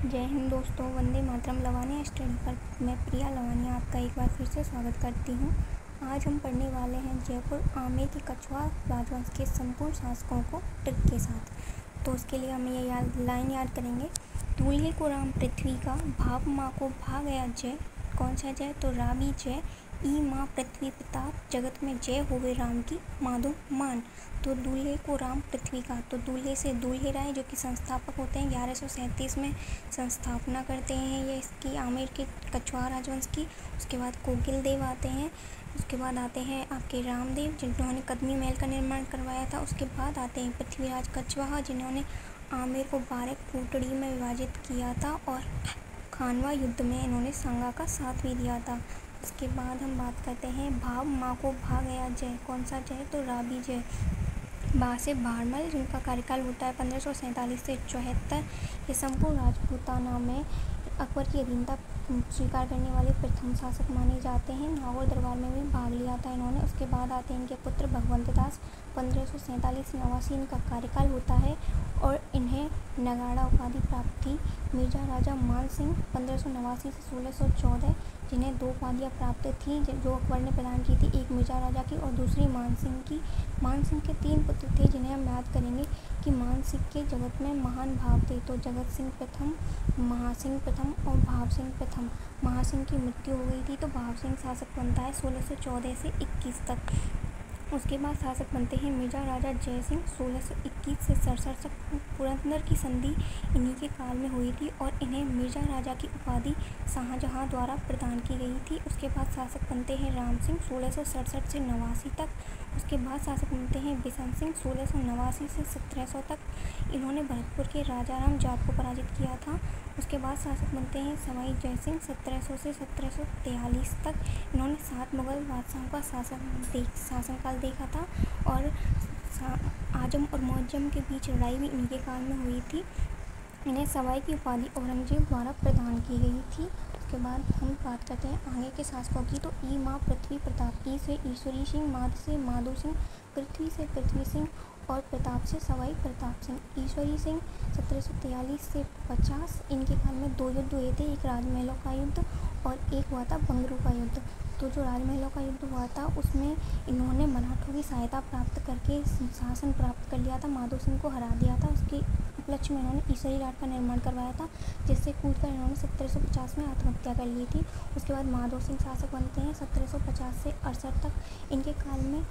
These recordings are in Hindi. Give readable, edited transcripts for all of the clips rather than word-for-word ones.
जय हिंद दोस्तों, वंदे मातरम। लवानिया स्टडी पर मैं प्रिया लवानिया आपका एक बार फिर से स्वागत करती हूँ। आज हम पढ़ने वाले हैं जयपुर आमेर की कछवार राजवंश के संपूर्ण शासकों को ट्रिक के साथ। तो उसके लिए हम ये लाइन याद करेंगे। दूल्हे को राम पृथ्वी का, भाव माँ को भा गया जय। कौन सा जय? तो रावी जय। ई माँ पृथ्वी प्रताप, जगत में जय होवे राम की माधो मान। तो दूल्हे को राम पृथ्वी का, तो दूल्हे से दूल्हे राय जो कि संस्थापक होते हैं, 1137 में संस्थापना करते हैं ये इसकी आमेर के कछवार राजवंश की। उसके बाद कोकिल देव आते हैं। उसके बाद आते हैं आपके रामदेव जिन्होंने कदमी महल का निर्माण करवाया था। उसके बाद आते हैं पृथ्वीराज कछवाहा जिन्होंने आमेर को 12 कोटड़ी में विभाजित किया था और खानवा युद्ध में इन्होंने सांगा का साथ भी दिया था। उसके बाद हम बात करते हैं भाव माँ को भा गया जय। कौन सा जय? तो रावी जय। बा से भारमल जिनका कार्यकाल होता है 1547 से 74। ये संपूर्ण राजपूताना में अकबर की अधीनता स्वीकार करने वाले प्रथम शासक माने जाते हैं। नागौर दरबार में भी भाग लिया था इन्होंने। उसके बाद आते हैं इनके पुत्र भगवंत दास, 1547 से 89 इनका कार्यकाल होता है और इन्हें नगाड़ा उपाधि प्राप्त थी। मिर्जा राजा मान सिंह 1589 से 1614 जिन्हें 2 उपाधियाँ प्राप्त थी जो अकबर ने प्रदान की थी, एक मिर्जा राजा की और दूसरी मान सिंह की। मान सिंह के 3 पुत्र थे जिन्हें हम याद करेंगे कि मान सिंह के जगत में महान भाव थे। तो जगत सिंह प्रथम, महासिंह प्रथम और भाव सिंह प्रथम। महासिंह की मृत्यु हो गई थी तो भाव सिंह शासक बनता है 1614 से 21 तक। उसके बाद शासक बनते हैं मिर्जा राजा जय सिंह 1621 से 67 तक। पुरंदर की संधि इन्हीं के काल में हुई थी और इन्हें मिर्जा राजा की उपाधि शाहजहां द्वारा प्रदान की गई थी। उसके बाद शासक बनते हैं राम सिंह 1667 से 89 तक। उसके बाद शासक बनते हैं बिशन सिंह 1689 से 1700 तक। इन्होंने भरतपुर के राजा राम जाट को पराजित किया था। उसके बाद शासक बनते हैं सवाई जय सिंह 1700 से 1743 तक। इन्होंने 7 मुगल बादशाहों का शासनकाल देखा था और आजम और मुअज्जम के बीच लड़ाई भी इनके काल में हुई थी। इन्हें सवाई की उपाधि औरंगजेब द्वारा प्रदान की गई थी। उसके बाद हम बात करते हैं आगे के शासकों की। तो ई माँ पृथ्वी प्रताप, ई से ईश्वरी सिंह, माध से माधो सिंह, पृथ्वी से पृथ्वी सिंह और प्रताप से सवाई प्रताप सिंह। ईश्वरी सिंह 1743 से 50 इनके काल में 2 युद्ध हुए थे, एक राजमहलों का युद्ध और एक हुआ था बंगरू का युद्ध। तो जो राजमहलों का युद्ध हुआ था उसमें इन्होंने मराठों की सहायता प्राप्त करके शासन प्राप्त कर लिया था, माधो सिंह को हरा दिया था। उसके उपलक्ष्य में इन्होंने ईसरी लाट का निर्माण करवाया था जिससे कूदकर इन्होंने 1750 में आत्महत्या कर ली थी। उसके बाद माधो सिंह शासक बनते हैं 1750 से 68 तक। इनके काल में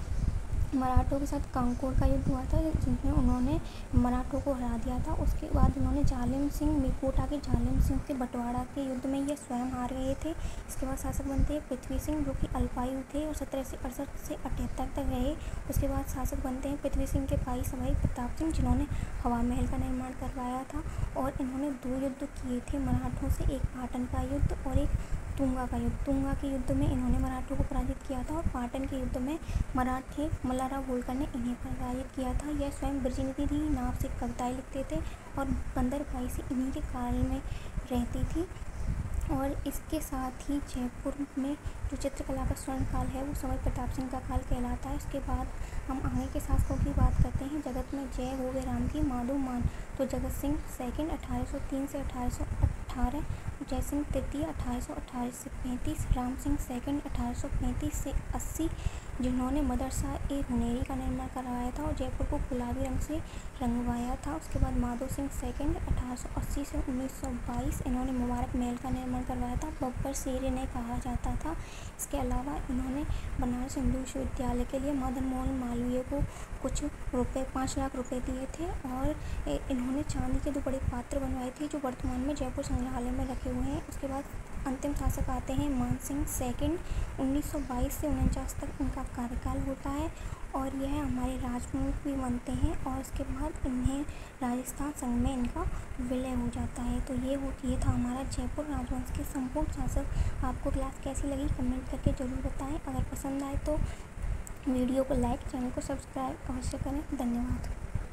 मराठों के साथ कांकोर का युद्ध हुआ था जिसमें उन्होंने मराठों को हरा दिया था। उसके बाद उन्होंने जालिम सिंह, मिरकोटा के जालिम सिंह से बंटवारा के युद्ध में ये स्वयं हार गए थे। इसके बाद शासक बनते हैं पृथ्वी सिंह जो कि अल्पायु थे और 1768 से 78 तक रहे। उसके बाद शासक बनते हैं पृथ्वी सिंह के भाई सवाई प्रताप सिंह जिन्होंने हवा महल का निर्माण करवाया था और इन्होंने 2 युद्ध किए थे मराठों से, एक पाटन का युद्ध और एक तुंगा का युद्ध। तुंगा के युद्ध में इन्होंने मराठों को पराजित किया था और पाटन के युद्ध में मराठे मल्हारराव होलकर ने इन्हें पराजित किया था। यह स्वयं ब्रजनीति थी, नाव से कविताएं लिखते थे और बंदरबाई से इन्हीं के काल में रहती थी। और इसके साथ ही जयपुर में जो चित्रकला का स्वर्ण काल है वो सवाई प्रताप सिंह का काल कहलाता है। उसके बाद हम आगे के शासकों की बात करते हैं। जगत में जय होवे राम की माधो मान। तो जगत सिंह सेकंड 1803 से 1818, जय सिंह तृतीय 1818 से 35, राम सिंह सेकंड 1835 से 80 जिन्होंने मदरसा ए हुनेरी का निर्माण करवाया था और जयपुर को गुलाबी रंग से रंगवाया था। उसके बाद माधो सिंह सेकंड 1880 से 1922 इन्होंने मुबारक महल का निर्माण करवाया था, बब्बर शेर इन्हें कहा जाता था। इसके अलावा इन्होंने बनारस हिंदू विश्वविद्यालय के लिए मदन मोहन मालवीय को कुछ रुपए 5 लाख रुपए दिए थे और इन्होंने चांदी के 2 बड़े पात्र बनवाए थे जो वर्तमान में जयपुर संग्रहालय में रखे हुए हैं। उसके बाद अंतिम शासक आते हैं मान सिंह सेकंड, 1922 से 49 तक इनका कार्यकाल होता है और यह हमारे राजप्रमुख भी बनते हैं और उसके बाद इन्हें राजस्थान संघ में इनका विलय हो जाता है। तो ये था हमारा जयपुर राजवंश के संपूर्ण शासक। आपको क्लास कैसी लगी कमेंट करके ज़रूर बताएं। अगर पसंद आए तो वीडियो को लाइक, चैनल को सब्सक्राइब अवश्य करें। धन्यवाद।